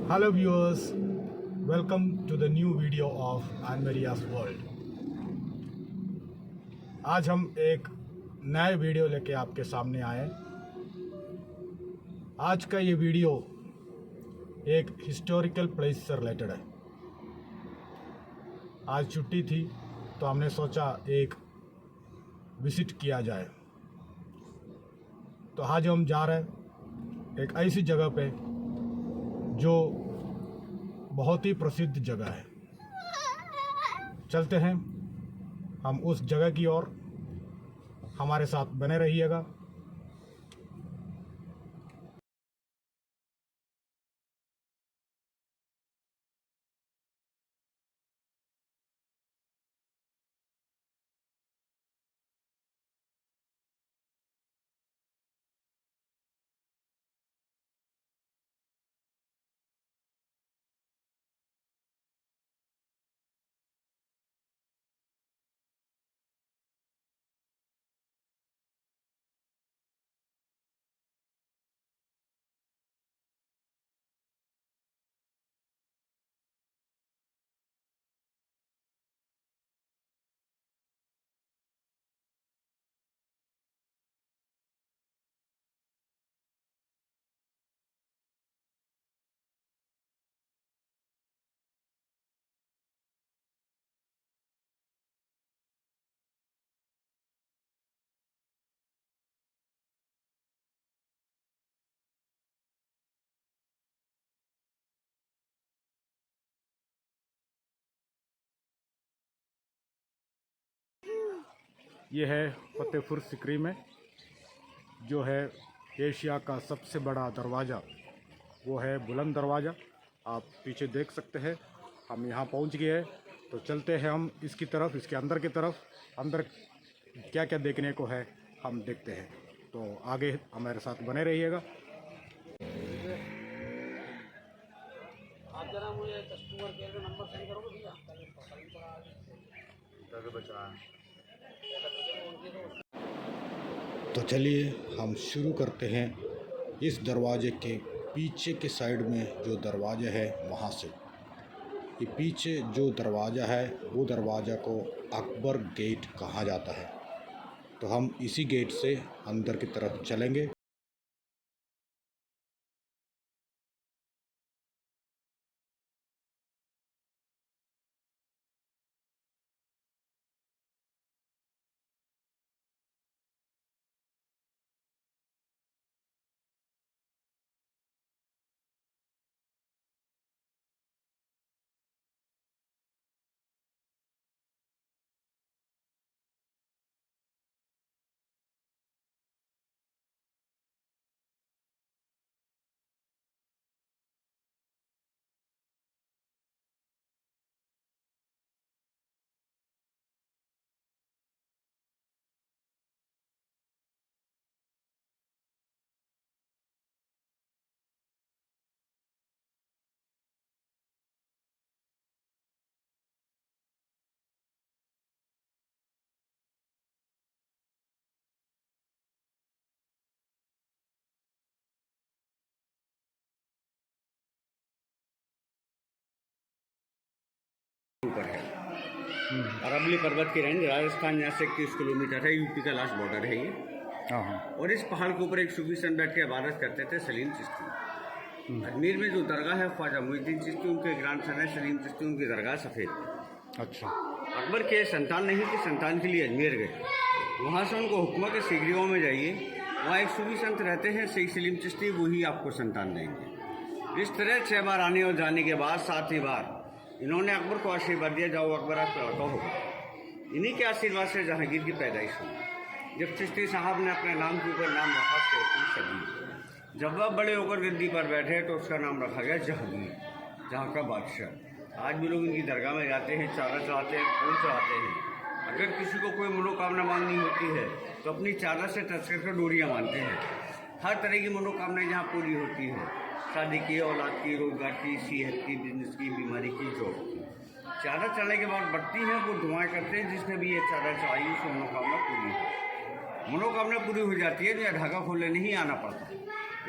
Hello viewers, welcome to the new video of Anmaria's World। आज हम एक नए वीडियो लेके आपके सामने आए। आज का ये वीडियो एक हिस्टोरिकल प्लेस से रिलेटेड है। आज छुट्टी थी तो हमने सोचा एक विजिट किया जाए। तो आज हम जा रहे हैं एक ऐसी जगह पे जो बहुत ही प्रसिद्ध जगह है। चलते हैं हम उस जगह की ओर, हमारे साथ बने रहिएगा। ये है फतेहपुर सिकरी में जो है एशिया का सबसे बड़ा दरवाज़ा, वो है बुलंद दरवाज़ा। आप पीछे देख सकते हैं। हम यहाँ पहुँच गए हैं, तो चलते हैं हम इसकी तरफ, इसके अंदर की तरफ। अंदर क्या क्या देखने को है हम देखते हैं, तो आगे हमारे साथ बने रहिएगा। आप जरा मुझे कस्टमर केयर का नंबर सेंड करोगे भैया? तो चलिए हम शुरू करते हैं। इस दरवाजे के पीछे के साइड में जो दरवाज़ा है वहाँ से, ये पीछे जो दरवाज़ा है वो दरवाज़ा को अकबर गेट कहा जाता है। तो हम इसी गेट से अंदर की तरफ चलेंगे। ऊपर है अरवली पर्वत की रेंज, राजस्थान यहाँ से 21 किलोमीटर है। यूपी का लास्ट बॉर्डर है ये। हाँ। और इस पहाड़ के ऊपर एक सूफी संत बैठ के इबादत करते थे, सलीम चिश्ती। अजमेर में जो दरगाह है ख्वाजा मुइनुद्दीन चिश्ती, उनके ग्रैंडसन है सलीम चिश्ती। उनकी दरगाह सफ़ेद। अच्छा। अकबर के संतान नहीं थे, संतान के लिए अजमेर गए। वहाँ से उनको हुक्म के सीगरीगांव में जाइए, वहाँ एक सूफी संत रहते हैं शेख सलीम चिश्ती, वही आपको संतान देंगे। इस तरह 6 बार आने और जाने के बाद 7वीं बार इन्होंने अकबर को आशीर्वाद दिया, जाओ अकबर आपका लड़का होगा। इन्हीं के आशीर्वाद से जहांगीर की पैदाइश हुई। जब चिश्ती साहब ने अपने नाम के ऊपर नाम रखा शेख सलीम, जब वह बड़े होकर गद्दी पर बैठे तो उसका नाम रखा गया जहांगीर, जहाँ का बादशाह। आज भी लोग इनकी दरगाह में जाते हैं, चादर चढ़ाते हैं, फूल चढ़ाते हैं। अगर किसी को कोई मनोकामना मांगनी होती है तो अपनी चादर से टच करके डोरियाँ मानते हैं। हर तरह की मनोकामनाएं यहाँ पूरी होती है। शादी की, औलाद की, रोजगार की, सेहत की, बिजनेस की, बीमारी की, जॉब की। चादर चढ़ने के बाद बढ़ती हैं, वो दुआएं करते हैं। जिसने भी ये चादर चढ़ाई उसकी मनोकामना पूरी हो। मनोकामना पूरी हो जाती है तो यह धागा खोलने नहीं आना पड़ता।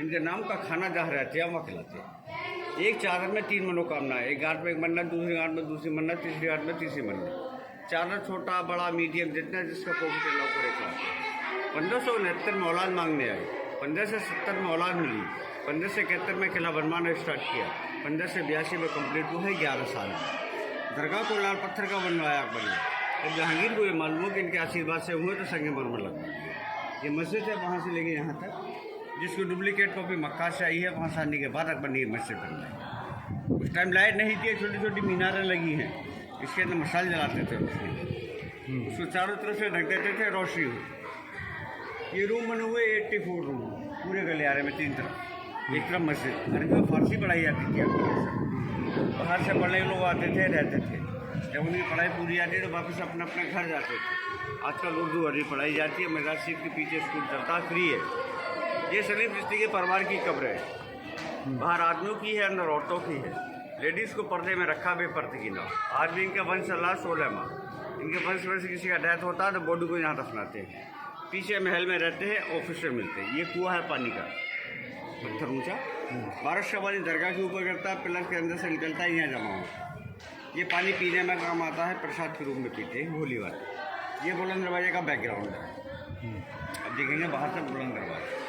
इनके नाम का खाना जहाँ रहते हैं वहाँ खिलाते हैं। एक चादर में 3 मनोकामना है। एक गांठ में एक मन्नत, दूसरी गांठ में दूसरी मन्नत, तीसरी गांठ में तीसरी मन्नत। चादर छोटा बड़ा मीडियम जितना जिसका पॉकेट अलाउ करे था। 1569 में औलाद मांगने आए, 15 से 70 में औलाद मिली, 15 से 71 में किला बनवाना स्टार्ट किया, 15 से 82 में कंप्लीट हुआ है 11 साल में। दरगाह को लाल पत्थर का बनवाया अकबर ने। जब जहांगीर को ये मालूम हो कि इनके आशीर्वाद से हुए तो संगमरमर लगा। ये मस्जिद है वहाँ से लेके यहाँ तक, जिसको डुप्लीकेट कॉपी मक्का से आई है। वहाँ से आने के बाद अकबर ने ये मस्जिद बनवाई। उस टाइम लाइट नहीं थी, छोटी छोटी मीनारें लगी हैं, इसके अंदर मशाल जलाते थे उसको चारों तरफ से ढक देते थे रोशनी हो। ये रूम बने हुए 84 रूम पूरे गलियारे में 3 तरफ। एक तरफ मस्जिद, अरबी और फारसी पढ़ाई जाती थी बाहर से पढ़ने लोग आते थे, रहते थे। जब उनकी पढ़ाई पूरी आती तो वापस अपने अपने घर जाते थे। आजकल उर्दू अरबी पढ़ाई जाती है। मजार शरीफ के पीछे स्कूल चलता है, फ्री है। ये सलीम चिश्ती के परिवार की कब्र है। बाहर आदमियों की है, अंदर औरतों की है। लेडीज़ को पर्दे में रखा बेपर्दे की ना। आज भी इनका वंश चला 16 माह। इनके वंश में से किसी का डेथ होता है तो बॉडी को यहाँ दफनाते हैं। पीछे महल में रहते हैं, ऑफिस में मिलते हैं। ये कुआं है पानी का, पत्थर ऊँचा। बारिश का पानी दरगाह के ऊपर गिरता है, पिलर के अंदर से निकलता है, यहाँ जमा होता है। ये पानी पीने में काम आता है, प्रसाद के रूप में पीते हैं होली वाले। ये बुलंद दरवाजे का बैकग्राउंड है। अब देखेंगे बाहर से बुलंद दरवाजा।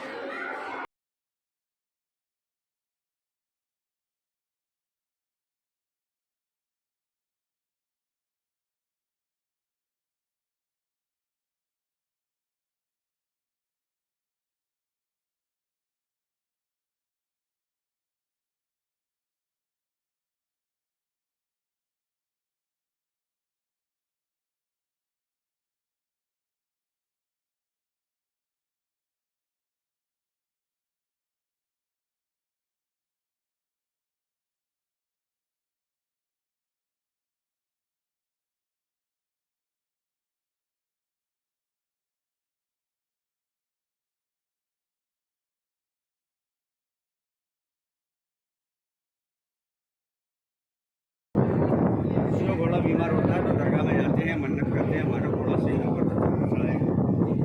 जो घोड़ा बीमार होता है तो दरगाह में जाते हैं, मन्नत करते हैं, हमारा घोड़ा सही होगा तो चादर चढ़ाएगा।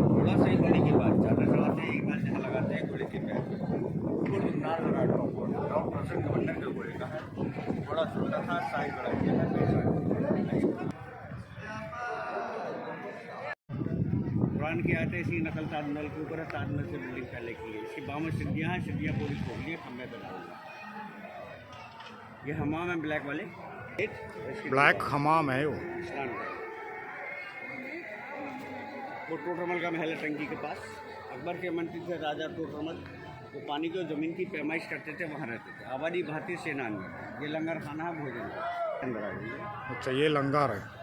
घोड़ा सही होने के बाद चादर चढ़ाते हैं, एक नाल जहाँ लगाते हैं घोड़े के पैर वो नाल लगा डॉक्टर प्रसन्न गवर्नर के घोड़े का है। घोड़ा छोटा था, साइज बड़ा किया है। कुरान की आते इसकी नकल ताजमहल के ऊपर है। ताजमहल से बिल्डिंग पहले की है। इसकी 52 सीढ़ियाँ हैं, सीढ़ियाँ पूरी खोल ली है, खंभे पर डालूंगा। ये हमाम है ब्लैक वाले, ब्लैक हमाम है वो। वो टोटरमल का महल है टंकी के पास। अकबर के मंत्री थे राजा टोटरमल। वो पानी को ज़मीन की पैमाइश करते थे, वहाँ रहते थे। आबादी भारतीय सेना में। ये लंगर खाना है, भोजन अंदर आ गई। अच्छा, ये लंगर है।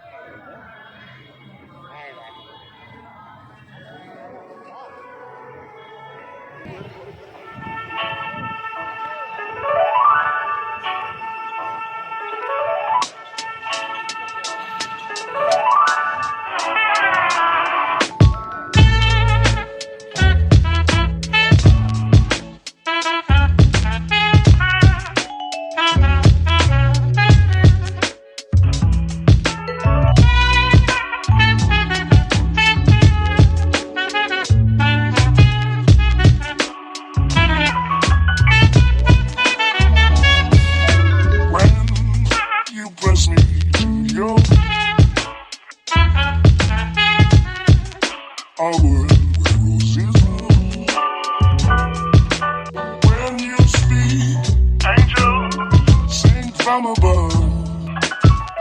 From above,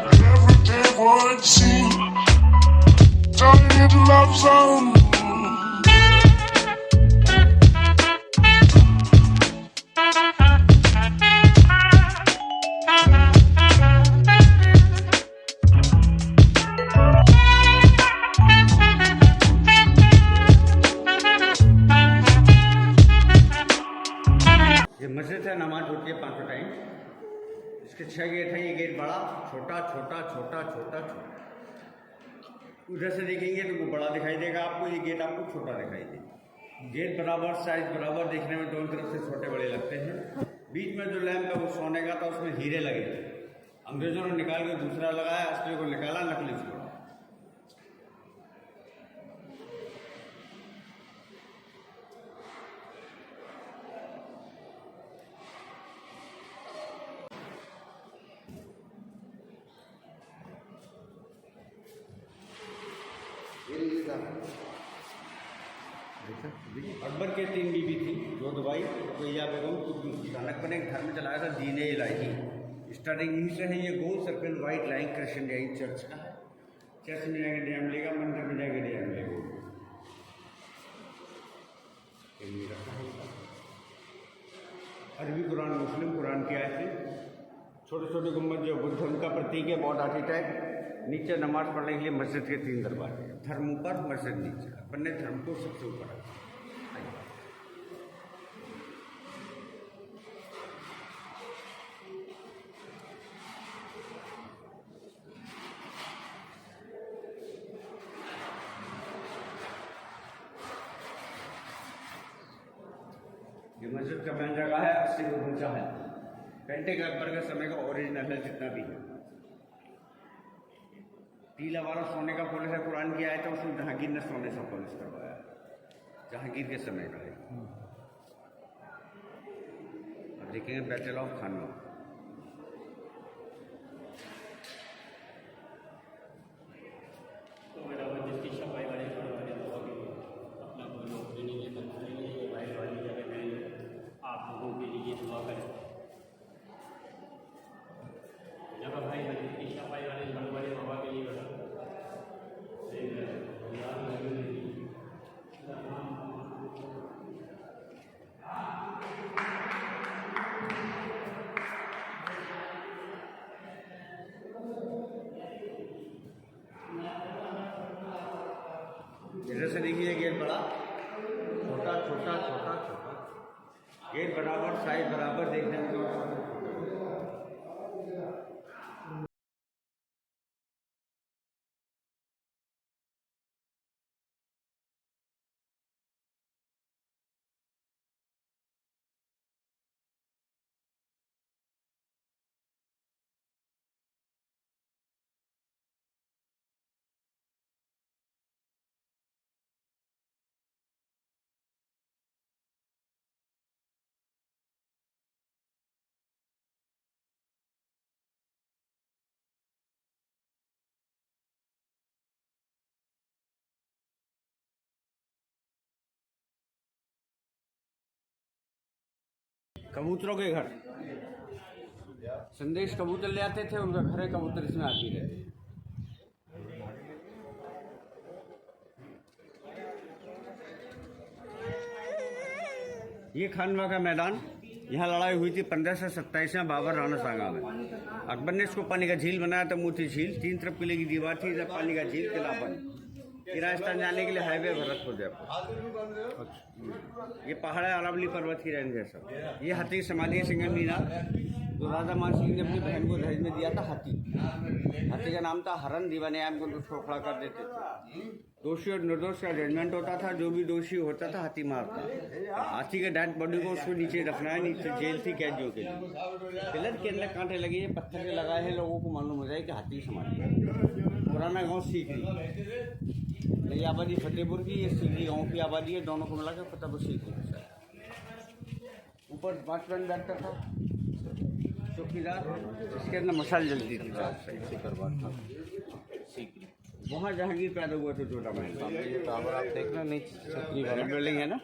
everyday would seem turning into love song. ये मस्जिद है, नमाज होती है 5 टाइम। इसके 6 गेट है। ये गेट बड़ा, छोटा छोटा छोटा छोटा छोटा। उधर से देखेंगे तो वो बड़ा दिखाई देगा आपको, ये गेट आपको छोटा दिखाई देगा। गेट बराबर, साइज बराबर, देखने में दोनों तरफ से छोटे बड़े लगते हैं। बीच में जो लैंप है वो सोने का था, उसमें हीरे लगे थे। अंग्रेजों ने निकाल के दूसरा लगाया, असली को निकाला, नकली छोड़ा। अकबर के 3 बीवी थी, जो दवाई रुकैया बेगम कुतुब अकबर ने एक धर्म चलाया था दीन इलाही। स्टार्टिंग यहीं से है। ये गोल सर्कल वाइट लाइन क्रिश्चियन यही चर्च का है। चर्च में जाएंगे डैम लेगा, मंदिर में जाएंगे डैम लेगा। अरबी कुरान, मुस्लिम कुरान की आयतें, छोटे छोटे गुम्बद जो बुद्ध धर्म का प्रतीक है, बॉड आर्किटेक्ट, नीचे नमाज पढ़ने के लिए मस्जिद के 3 दरवाजे, धर्म ऊपर मस्जिद नीचे। अपन ने धर्म को सबसे ऊपर रखा। ये मस्जिद का मेन जगह है, 80 फुट ऊंचा है। पेंटिंग अकबर के समय का ओरिजिनल है जितना भी है। पीला वाला सोने का पॉलिश है, कुरान की आयत है, उसमें जहांगीर ने सोने से पॉलिश करवाया, जहांगीर के समय का है। अब देखेंगे बैटल ऑफ खानवा। जैसे देखिए गेट बड़ा, छोटा छोटा छोटा छोटा, गेट बराबर, साइज बराबर, देखने में कबूतरों के घर संदेश कबूतर ले आते थे, उनका घर है, कबूतर इसमें आती रहते। ये खानवा का मैदान, यहाँ लड़ाई हुई थी 1527 में बाबर राणा सांगा में। अकबर ने इसको पानी का झील बनाया था, मोती झील। 3 तरफ किले की दीवार थी, इधर पानी का झील, किला बंद। राजस्थान जाने के लिए हाईवे भरतपुर जयपुर। ये पहाड़ है, अरावली पर्वत की रेंज है सब। ये हाथी समाधि सिंगल मीनार, जो राजा मान सिंह ने अपनी बहन को दहेज में दिया था। हाथी का नाम था हरन। दीवाने को उसको खड़ा कर देते थे। दोषी और निर्दोष का जजमेंट होता था, जो भी दोषी होता था हाथी मारता। हाथी के डेड बॉडी को उसको नीचे दफनाया, नीचे जेल थी कैदियों के लिए। पिलर के अंदर कांटे लगे हैं, पत्थर के लगाए हैं, लोगों को मालूम हो जाए कि हाथी समाधि। पुराना गाँव सीकरी, नई आबादी फतेहपुर की, ये सीकरी गाँव की आबादी है, दोनों को मिलाकर फतेहपुर सीकरी। ऊपर वॉचमैन बैठता था, चौकीदार, जिसके अंदर मसाल जलती थी। वहाँ जहांगीर पैदा हुआ था, जोधा महल। टावर आप देख रहे नीचे बिल्डिंग है ना,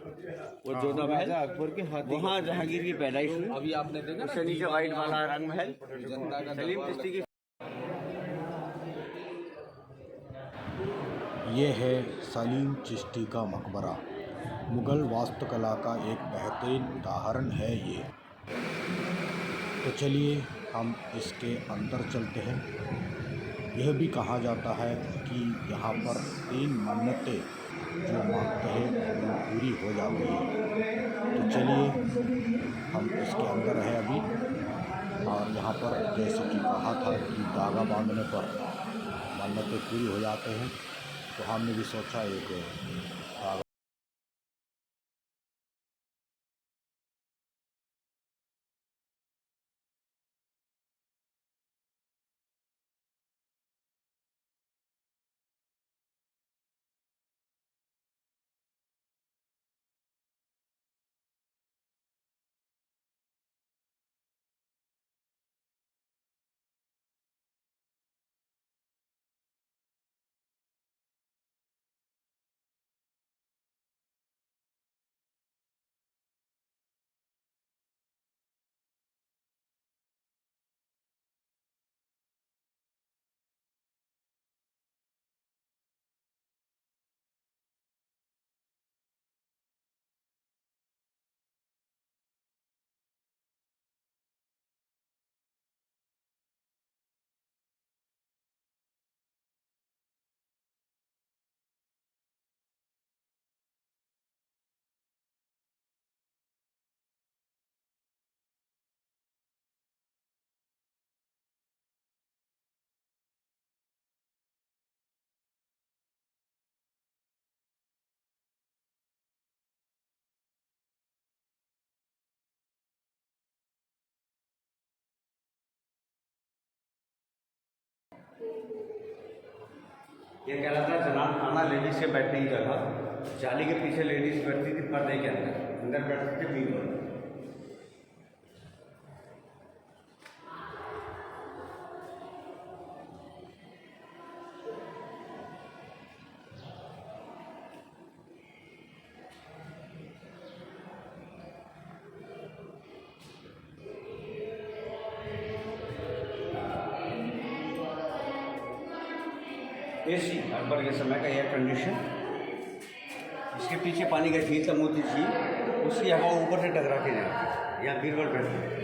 वो जोधा महल अकबर के हाथ, वहाँ जहांगीर की पैदाइश हुई। अभी आपने देखा उससे नीचे वाइट वाला रंग महल सलीम चिश्ती की। ये है सलीम चिश्ती का मकबरा। मुग़ल वास्तुकला का एक बेहतरीन उदाहरण है ये। तो चलिए हम इसके अंदर चलते हैं। यह भी कहा जाता है कि यहाँ पर 3 मन्नतें जो मांगते हैं वो पूरी हो जाती है। तो चलिए हम इसके अंदर हैं अभी, और यहाँ पर जैसे कि कहा था कि धागा बांधने पर मन्नतें पूरी हो जाते हैं, तो हमने भी सोचा एक धागा ये कहलाता है जनाब खाना, लेडीज के बैठने की जगह। जाली के पीछे लेडीज बैठती थी, पर्दे के अंदर बैठते थे बीच में। एसी अकबर के समय का एयर कंडीशन, इसके पीछे पानी का झील था, मोती झील, उसकी हवा ऊपर से टकरा के जाती है। यहाँ बीरबल बैठते हैं।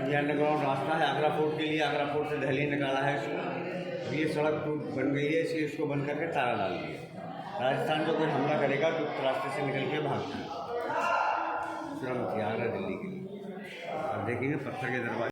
ये अंडरग्राउंड रास्ता है आगरा फोर्ट के लिए। आगरा फोर्ट से दिल्ली निकाला है इसको। ये सड़क बन गई है, इसलिए इसको बंद करके ताला डाल दिया। राजस्थान जो कोई हमला करेगा तो रास्ते से निकल के भागना है। सुरंग थी आगरा दिल्ली के लिए। और देखेंगे पत्थर के दरवाजे।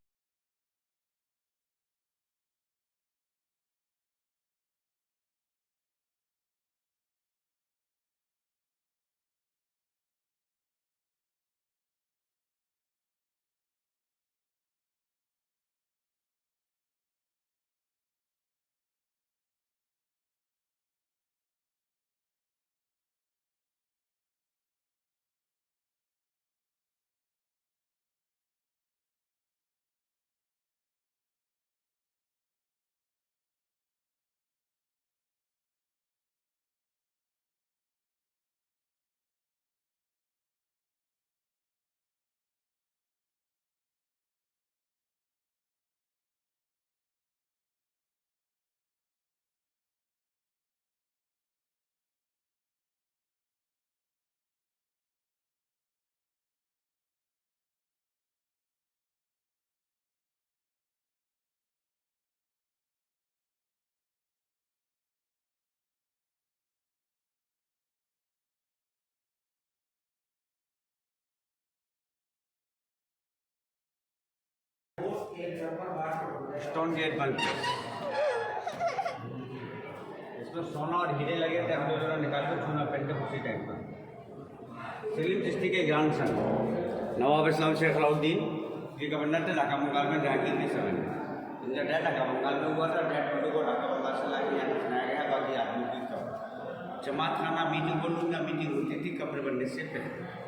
स्टोन गेट बन इसमें सोना और हीरे लगे थे, हमने जो निकाल कर चूना पहन के उसी टाइम पर। सलीम चिश्ती के ग्रांड सन नवाब इस्लाम शेख अलाउद्दीन, ये गवर्नर थे ढाका बंगाल में जहांगीर के समय में। इनका डेथ ढाका बंगाल में हुआ था। डेथ बॉडी को ढाका बंगाल से लाके यहाँ दफनाया गया। बाकी आदमी की जमात खाना मीटिंग बोलूँगा, मीटिंग होती थी कब्र बनने से पहले।